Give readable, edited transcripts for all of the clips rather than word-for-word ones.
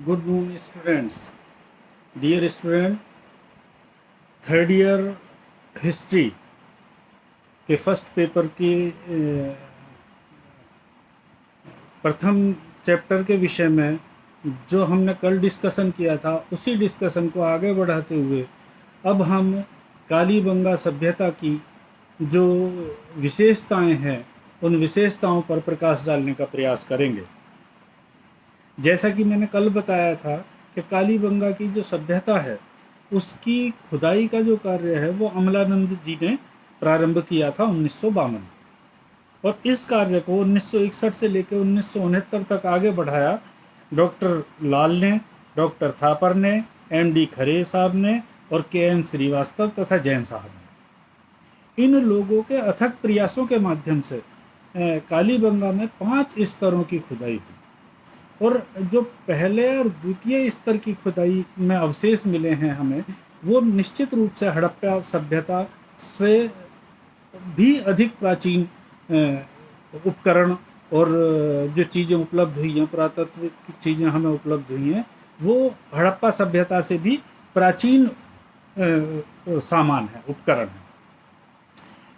Good noon students. Dear student, third year history के first paper की प्रथम chapter के विषय में जो हमने कल डिस्कशन किया था, उसी डिस्कशन को आगे बढ़ाते हुए अब हम कालीबंगा सभ्यता की जो विशेषताएं हैं, उन विशेषताओं पर प्रकाश डालने का प्रयास करेंगे। जैसा कि मैंने कल बताया था कि कालीबंगा की जो सभ्यता है, उसकी खुदाई का जो कार्य है वो अमलानंद जी ने प्रारंभ किया था 1952, और इस कार्य को 1961 से लेकर 1969 तक आगे बढ़ाया डॉक्टर लाल ने, डॉक्टर थापर ने, एमडी खरे साहब ने और केएन श्रीवास्तव तथा जैन साहब ने। इन लोगों के अथक प्रयासों के माध्यम से कालीबंगा में 5 स्तरों की खुदाई हुई, और जो पहले और द्वितीय स्तर की खुदाई में अवशेष मिले हैं हमें, वो निश्चित रूप से हड़प्पा सभ्यता से भी अधिक प्राचीन उपकरण और जो चीज़ें उपलब्ध हुई हैं, पुरातत्विक चीज़ें हमें उपलब्ध हुई हैं, वो हड़प्पा सभ्यता से भी प्राचीन सामान है, उपकरण है।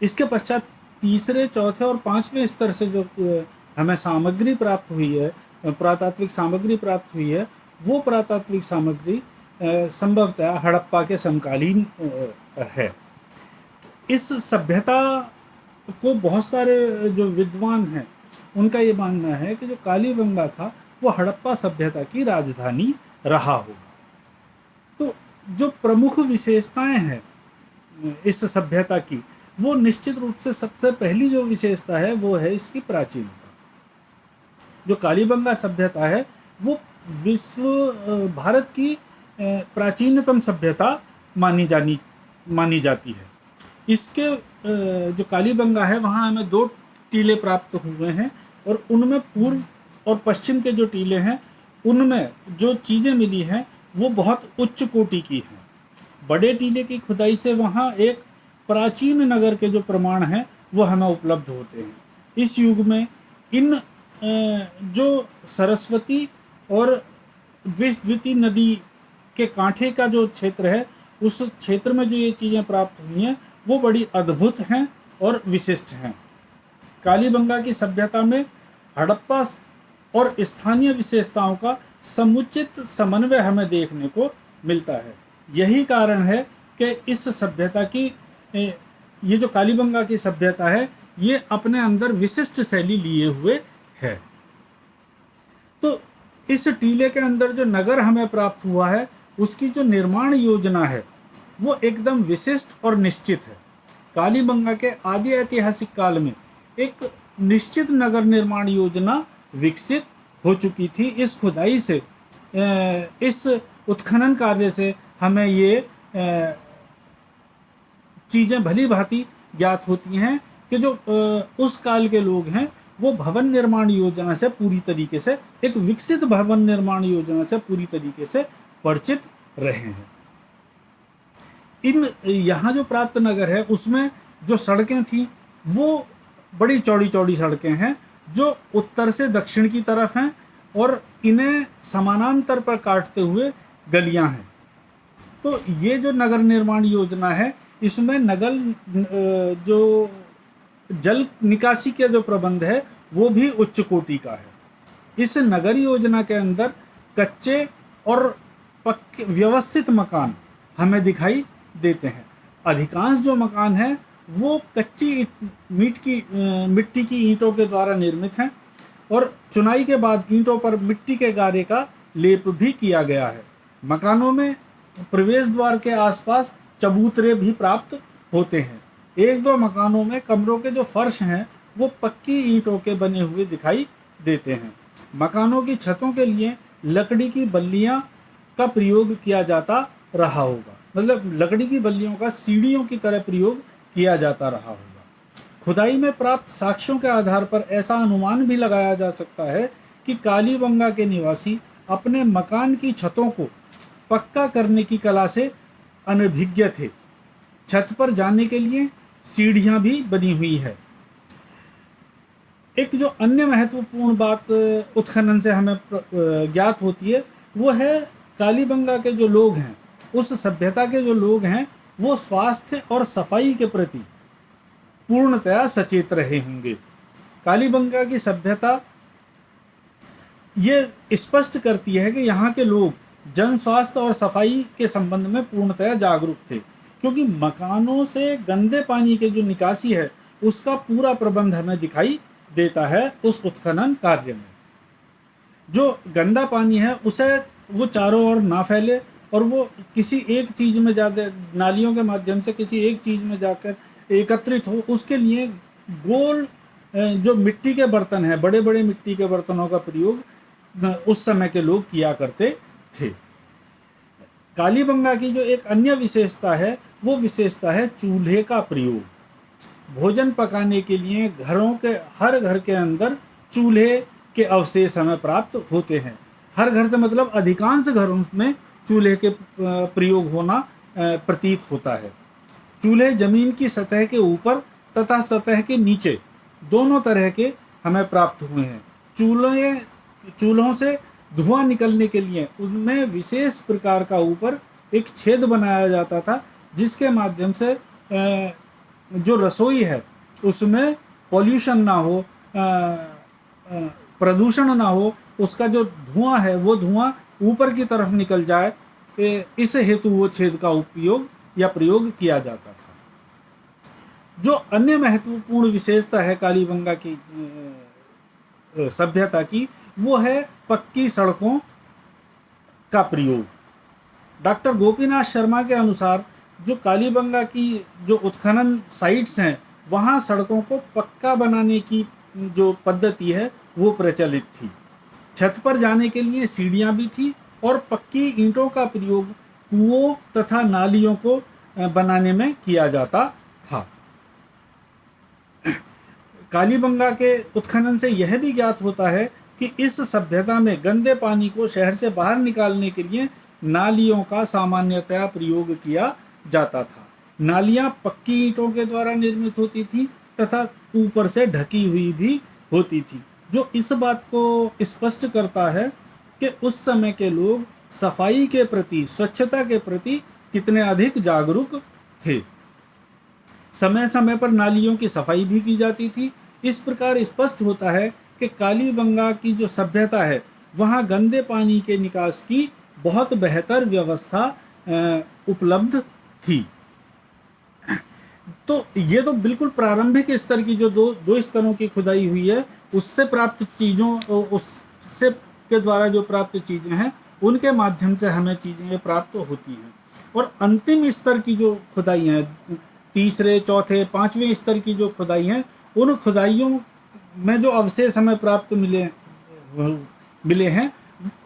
इसके पश्चात तीसरे, चौथे और पांचवें स्तर से जो हमें सामग्री प्राप्त हुई है, पुरातात्विक सामग्री प्राप्त हुई है, वो पुरातात्विक सामग्री संभवतः हड़प्पा के समकालीन है। इस सभ्यता को बहुत सारे जो विद्वान हैं, उनका ये मानना है कि जो कालीबंगा था वो हड़प्पा सभ्यता की राजधानी रहा होगा। तो जो प्रमुख विशेषताएं हैं इस सभ्यता की, वो निश्चित रूप से सबसे पहली जो विशेषता है वो है इसकी प्राचीनता। जो कालीबंगा सभ्यता है वो विश्व भारत की प्राचीनतम सभ्यता मानी जाती है। इसके जो कालीबंगा है, वहाँ हमें 2 टीले प्राप्त हुए हैं, और उनमें पूर्व और पश्चिम के जो टीले हैं, उनमें जो चीज़ें मिली हैं वो बहुत उच्च कोटि की हैं। बड़े टीले की खुदाई से वहाँ एक प्राचीन नगर के जो प्रमाण हैं वो हमें उपलब्ध होते हैं। इस युग में इन जो सरस्वती और द्विती नदी के कांठे का जो क्षेत्र है, उस क्षेत्र में जो ये चीज़ें प्राप्त हुई हैं वो बड़ी अद्भुत हैं और विशिष्ट हैं। कालीबंगा की सभ्यता में हड़प्पा और स्थानीय विशेषताओं का समुचित समन्वय हमें देखने को मिलता है। यही कारण है कि इस सभ्यता की ये जो कालीबंगा की सभ्यता है, ये अपने अंदर विशिष्ट शैली लिए हुए है। तो इस टीले के अंदर जो नगर हमें प्राप्त हुआ है, उसकी जो निर्माण योजना है वो एकदम विशिष्ट और निश्चित है। कालीबंगा के आदि ऐतिहासिक काल में एक निश्चित नगर निर्माण योजना विकसित हो चुकी थी। इस खुदाई से, इस उत्खनन कार्य से हमें ये चीज़ें भली भांति ज्ञात होती हैं कि जो उस काल के लोग हैं वो भवन निर्माण योजना से पूरी तरीके से, एक विकसित भवन निर्माण योजना से पूरी तरीके से परिचित रहे हैं। यहाँ जो प्राप्त नगर है उसमें जो सड़कें थी वो बड़ी चौड़ी चौड़ी सड़कें हैं, जो उत्तर से दक्षिण की तरफ हैं, और इन्हें समानांतर पर काटते हुए गलियां हैं। तो ये जो नगर निर्माण योजना है, इसमें नगर जो जल निकासी के जो प्रबंध है वो भी उच्च कोटि का है। इस नगर योजना के अंदर कच्चे और पक्के व्यवस्थित मकान हमें दिखाई देते हैं। अधिकांश जो मकान हैं वो कच्ची मिट्टी की ईंटों के द्वारा निर्मित हैं, और चुनाई के बाद ईंटों पर मिट्टी के गारे का लेप भी किया गया है। मकानों में प्रवेश द्वार के आसपास चबूतरे भी प्राप्त होते हैं। 1-2 मकानों में कमरों के जो फर्श हैं वो पक्की ईंटों के बने हुए दिखाई देते हैं। मकानों की छतों के लिए लकड़ी की बल्लियां का प्रयोग किया जाता रहा होगा, मतलब लकड़ी की बल्लियों का सीढ़ियों की तरह प्रयोग किया जाता रहा होगा। खुदाई में प्राप्त साक्ष्यों के आधार पर ऐसा अनुमान भी लगाया जा सकता है कि कालीबंगा के निवासी अपने मकान की छतों को पक्का करने की कला से अनभिज्ञ थे। छत पर जाने के लिए सीढ़ियां भी बनी हुई है। एक जो अन्य महत्वपूर्ण बात उत्खनन से हमें ज्ञात होती है वो है कालीबंगा के जो लोग हैं, उस सभ्यता के जो लोग हैं, वो स्वास्थ्य और सफाई के प्रति पूर्णतया सचेत रहे होंगे। कालीबंगा की सभ्यता ये स्पष्ट करती है कि यहाँ के लोग जन स्वास्थ्य और सफाई के संबंध में पूर्णतया जागरूक थे, क्योंकि मकानों से गंदे पानी के जो निकासी है उसका पूरा प्रबंध हमें दिखाई देता है उस उत्खनन कार्य में। जो गंदा पानी है उसे वो चारों ओर ना फैले और वो किसी एक चीज़ में ज़्यादा, नालियों के माध्यम से किसी एक चीज़ में जाकर एकत्रित हो, उसके लिए गोल जो मिट्टी के बर्तन हैं, बड़े बड़े मिट्टी के बर्तनों का प्रयोग उस समय के लोग किया करते थे। कालीबंगा की जो एक अन्य विशेषता है, वो विशेषता है चूल्हे का प्रयोग। भोजन पकाने के लिए घरों के, हर घर के अंदर चूल्हे के अवशेष हमें प्राप्त होते हैं। हर घर से मतलब अधिकांश घरों में चूल्हे के प्रयोग होना प्रतीत होता है। चूल्हे जमीन की सतह के ऊपर तथा सतह के नीचे दोनों तरह के हमें प्राप्त हुए हैं। चूल्हों से धुआं निकलने के लिए उनमें विशेष प्रकार का ऊपर एक छेद बनाया जाता था, जिसके माध्यम से जो रसोई है उसमें पॉल्यूशन ना हो, प्रदूषण ना हो, उसका जो धुआं है वो धुआं ऊपर की तरफ निकल जाए, इस हेतु वो छेद का उपयोग या प्रयोग किया जाता था। जो अन्य महत्वपूर्ण विशेषता है कालीबंगा की सभ्यता की, वो है पक्की सड़कों का प्रयोग। डॉक्टर गोपीनाथ शर्मा के अनुसार जो कालीबंगा की जो उत्खनन साइट्स हैं, वहाँ सड़कों को पक्का बनाने की जो पद्धति है वो प्रचलित थी। छत पर जाने के लिए सीढ़ियाँ भी थी और पक्की ईंटों का प्रयोग कुओं तथा नालियों को बनाने में किया जाता था। कालीबंगा के उत्खनन से यह भी ज्ञात होता है कि इस सभ्यता में गंदे पानी को शहर से बाहर निकालने के लिए नालियों का सामान्यतया प्रयोग किया जाता था। नालियाँ पक्की ईंटों के द्वारा निर्मित होती थी तथा ऊपर से ढकी हुई भी होती थी, जो इस बात को स्पष्ट करता है कि उस समय के लोग सफाई के प्रति, स्वच्छता के प्रति कितने अधिक जागरूक थे। समय समय पर नालियों की सफाई भी की जाती थी। इस प्रकार स्पष्ट होता है कि कालीबंगा की जो सभ्यता है, वहाँ गंदे पानी के निकास की बहुत बेहतर व्यवस्था उपलब्ध थी। तो ये तो बिल्कुल प्रारंभिक स्तर की जो दो स्तरों की खुदाई हुई है, उससे प्राप्त चीज़ों, उससे के द्वारा जो प्राप्त चीज़ें हैं, उनके माध्यम से हमें चीज़ें प्राप्त होती हैं। और अंतिम स्तर की जो खुदाई हैं, तीसरे, चौथे, पाँचवें स्तर की जो खुदाई हैं, उन खुदाइयों में जो अवशेष हमें प्राप्त मिले हैं,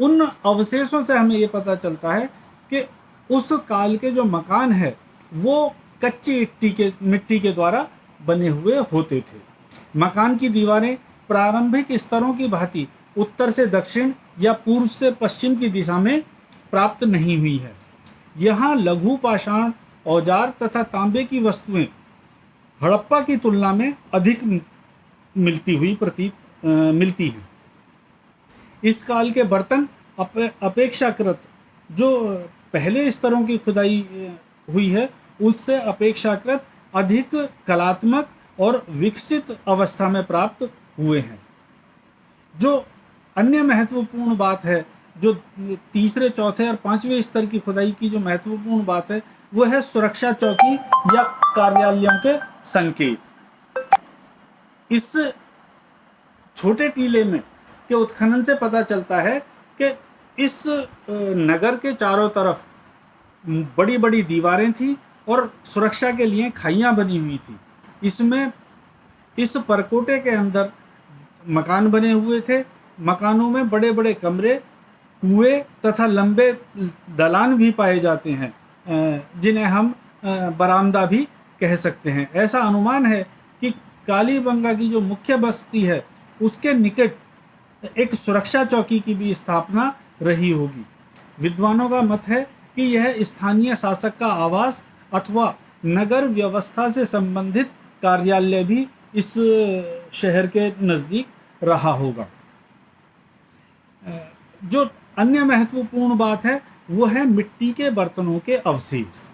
उन अवशेषों से हमें ये पता चलता है कि उस काल के जो मकान है वो कच्ची मिट्टी के द्वारा बने हुए होते थे। मकान की दीवारें प्रारंभिक स्तरों की भांति उत्तर से दक्षिण या पूर्व से पश्चिम की दिशा में प्राप्त नहीं हुई है। यहाँ लघु पाषाण, औजार तथा तांबे की वस्तुएं हड़प्पा की तुलना में अधिक मिलती हैं। इस काल के बर्तन अपेक्षाकृत जो पहले स्तरों की खुदाई हुई है, उससे अपेक्षाकृत अधिक कलात्मक और विकसित अवस्था में प्राप्त हुए हैं। जो अन्य महत्वपूर्ण बात है, जो तीसरे, चौथे और पाँचवें स्तर की खुदाई की जो महत्वपूर्ण बात है, वो है सुरक्षा चौकी या कार्यालयों के संकेत। इस छोटे टीले में के उत्खनन से पता चलता है कि इस नगर के चारों तरफ बड़ी बड़ी दीवारें थी और सुरक्षा के लिए खाइयाँ बनी हुई थी। इसमें इस परकोटे के अंदर मकान बने हुए थे। मकानों में बड़े बड़े कमरे, कुएं तथा लंबे दलान भी पाए जाते हैं, जिन्हें हम बरामदा भी कह सकते हैं। ऐसा अनुमान है कि कालीबंगा की जो मुख्य बस्ती है, उसके निकट एक सुरक्षा चौकी की भी स्थापना रही होगी। विद्वानों का मत है कि यह स्थानीय शासक का आवास अथवा नगर व्यवस्था से संबंधित कार्यालय भी इस शहर के नज़दीक रहा होगा। जो अन्य महत्वपूर्ण बात है वो है मिट्टी के बर्तनों के अवशेष।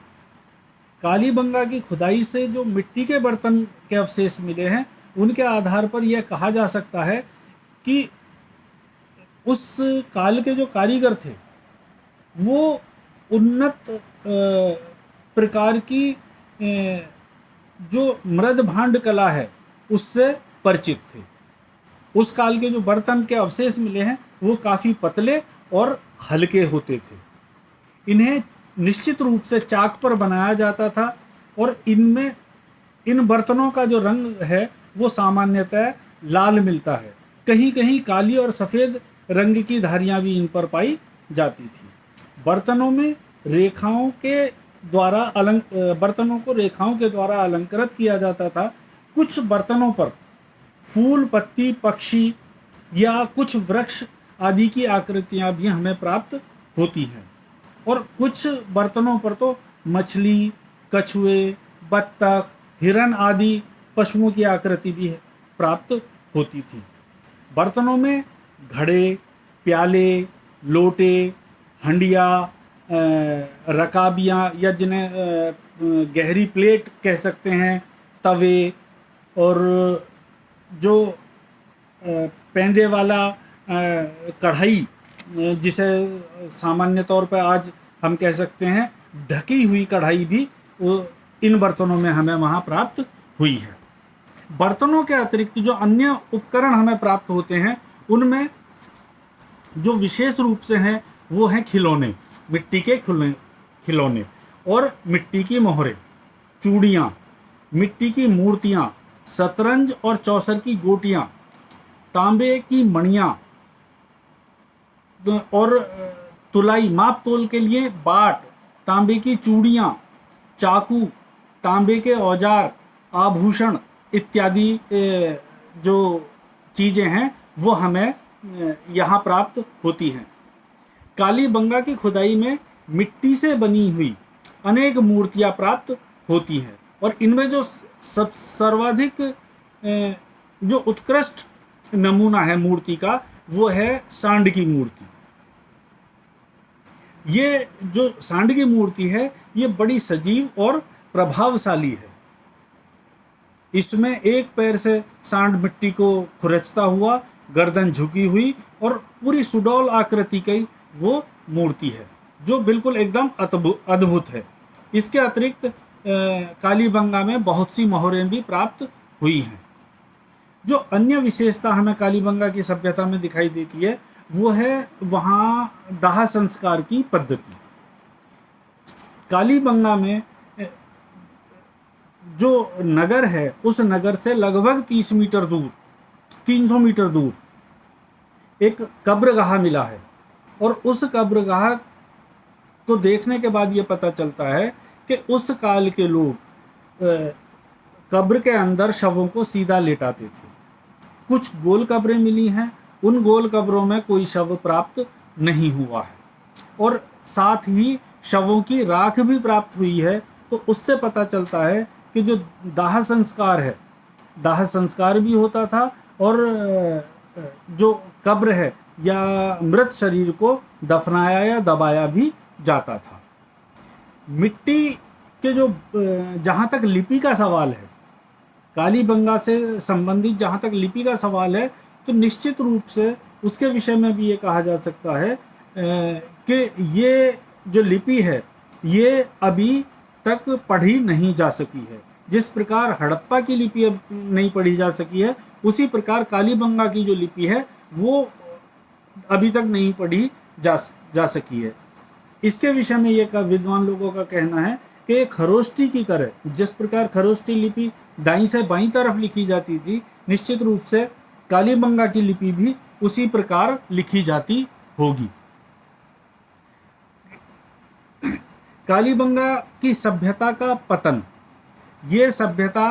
कालीबंगा की खुदाई से जो मिट्टी के बर्तन के अवशेष मिले हैं उनके आधार पर यह कहा जा सकता है कि उस काल के जो कारीगर थे वो उन्नत प्रकार की जो मृद भांड कला है उससे परिचित थे। उस काल के जो बर्तन के अवशेष मिले हैं वो काफ़ी पतले और हल्के होते थे। इन्हें निश्चित रूप से चाक पर बनाया जाता था और इन बर्तनों का जो रंग है वो सामान्यतः लाल मिलता है। कहीं कहीं काली और सफ़ेद रंग की धारियाँ भी इन पर पाई जाती थी। बर्तनों को रेखाओं के द्वारा अलंकृत किया जाता था। कुछ बर्तनों पर फूल, पत्ती, पक्षी या कुछ वृक्ष आदि की आकृतियाँ भी हमें प्राप्त होती हैं और कुछ बर्तनों पर तो मछली, कछुए, बत्तख, हिरण आदि पशुओं की आकृति भी प्राप्त होती थी। बर्तनों में घड़े, प्याले, लोटे, हंडिया, रकाबियाँ या जिन्हें गहरी प्लेट कह सकते हैं, तवे और जो पेंदे वाला कढ़ाई जिसे सामान्य तौर पर आज हम कह सकते हैं ढकी हुई कढ़ाई भी इन बर्तनों में हमें वहाँ प्राप्त हुई है। बर्तनों के अतिरिक्त जो अन्य उपकरण हमें प्राप्त होते हैं उनमें जो विशेष रूप से हैं वो हैं खिलौने, मिट्टी के खिलौने और मिट्टी की मोहरें, चूड़ियाँ, मिट्टी की मूर्तियाँ, शतरंज और चौसर की गोटियाँ, तांबे की मणियाँ और तुलाई माप तोल के लिए बाट, तांबे की चूड़ियाँ, चाकू, तांबे के औजार, आभूषण इत्यादि जो चीज़ें हैं वो हमें यहाँ प्राप्त होती हैं। कालीबंगा की खुदाई में मिट्टी से बनी हुई अनेक मूर्तियाँ प्राप्त होती हैं और इनमें जो सर्वाधिक जो उत्कृष्ट नमूना है मूर्ति का वो है सांड की मूर्ति। ये जो सांड की मूर्ति है ये बड़ी सजीव और प्रभावशाली है। इसमें एक पैर से सांड मिट्टी को खुरचता हुआ, गर्दन झुकी हुई और पूरी सुडौल आकृति की वो मूर्ति है जो बिल्कुल एकदम अद्भुत है। इसके अतिरिक्त कालीबंगा में बहुत सी मोहरें भी प्राप्त हुई हैं। जो अन्य विशेषता हमें कालीबंगा की सभ्यता में दिखाई देती है वो है वहाँ दाह संस्कार की पद्धति। कालीबंगा में जो नगर है उस नगर से लगभग 300 मीटर दूर एक कब्रगाह मिला है और उस कब्रगाह को देखने के बाद ये पता चलता है कि उस काल के लोग कब्र के अंदर शवों को सीधा लेटाते थे। कुछ गोल कब्रें मिली हैं, उन गोल कब्रों में कोई शव प्राप्त नहीं हुआ है और साथ ही शवों की राख भी प्राप्त हुई है। तो उससे पता चलता है कि जो दाह संस्कार है, दाह संस्कार भी होता था और जो कब्र है या मृत शरीर को दफनाया या दबाया भी जाता था। मिट्टी के जो जहाँ तक लिपि का सवाल है, कालीबंगा से संबंधित जहाँ तक लिपि का सवाल है तो निश्चित रूप से उसके विषय में भी ये कहा जा सकता है कि ये जो लिपि है ये अभी तक पढ़ी नहीं जा सकी है। जिस प्रकार हड़प्पा की लिपि अब नहीं पढ़ी जा सकी है उसी प्रकार कालीबंगा की जो लिपि है वो अभी तक नहीं पढ़ी जा सकी है। इसके विषय में ये विद्वान लोगों का कहना है कि खरोष्टी की तरह जिस प्रकार खरोष्टी लिपि दाईं से बाईं तरफ लिखी जाती थी, निश्चित रूप से कालीबंगा की लिपि भी उसी प्रकार लिखी जाती होगी। कालीबंगा की सभ्यता का पतन, ये सभ्यता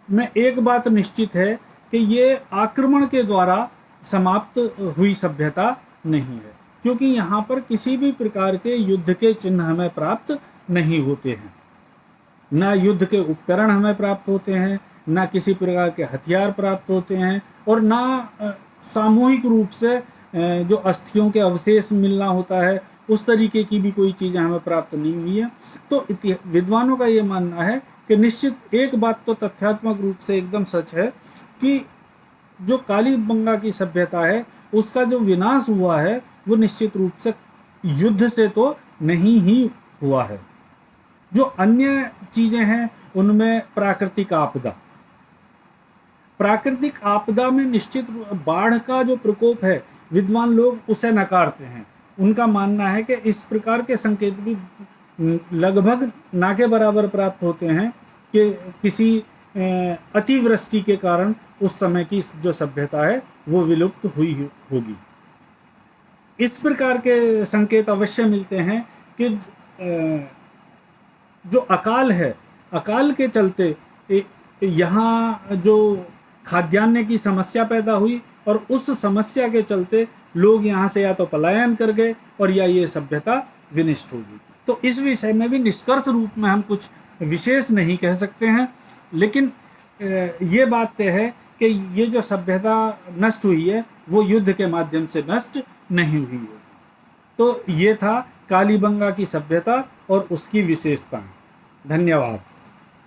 में एक बात निश्चित है कि ये आक्रमण के द्वारा समाप्त हुई सभ्यता नहीं है, क्योंकि यहाँ पर किसी भी प्रकार के युद्ध के चिन्ह हमें प्राप्त नहीं होते हैं। ना युद्ध के उपकरण हमें प्राप्त होते हैं, ना किसी प्रकार के हथियार प्राप्त होते हैं और ना सामूहिक रूप से जो अस्थियों के अवशेष मिलना होता है, उस तरीके की भी कोई चीज़ें हमें प्राप्त नहीं हुई है। तो विद्वानों का ये मानना है कि निश्चित एक बात तो तथ्यात्मक रूप से एकदम सच है कि जो कालीबंगा की सभ्यता है उसका जो विनाश हुआ है वो निश्चित रूप से युद्ध से तो नहीं ही हुआ है। जो अन्य चीज़ें हैं उनमें प्राकृतिक आपदा में निश्चित बाढ़ का जो प्रकोप है, विद्वान लोग उसे नकारते हैं। उनका मानना है कि इस प्रकार के संकेत भी लगभग ना के बराबर प्राप्त होते हैं कि किसी अतिवृष्टि के कारण उस समय की जो सभ्यता है वो विलुप्त हुई होगी। इस प्रकार के संकेत अवश्य मिलते हैं कि जो अकाल है, अकाल के चलते यहाँ जो खाद्यान्न की समस्या पैदा हुई और उस समस्या के चलते लोग यहाँ से या तो पलायन कर गए और या ये सभ्यता विनष्ट होगी। तो इस विषय में भी निष्कर्ष रूप में हम कुछ विशेष नहीं कह सकते हैं, लेकिन ये बात तय है कि ये जो सभ्यता नष्ट हुई है वो युद्ध के माध्यम से नष्ट नहीं हुई है। तो ये था कालीबंगा की सभ्यता और उसकी विशेषताएं। धन्यवाद।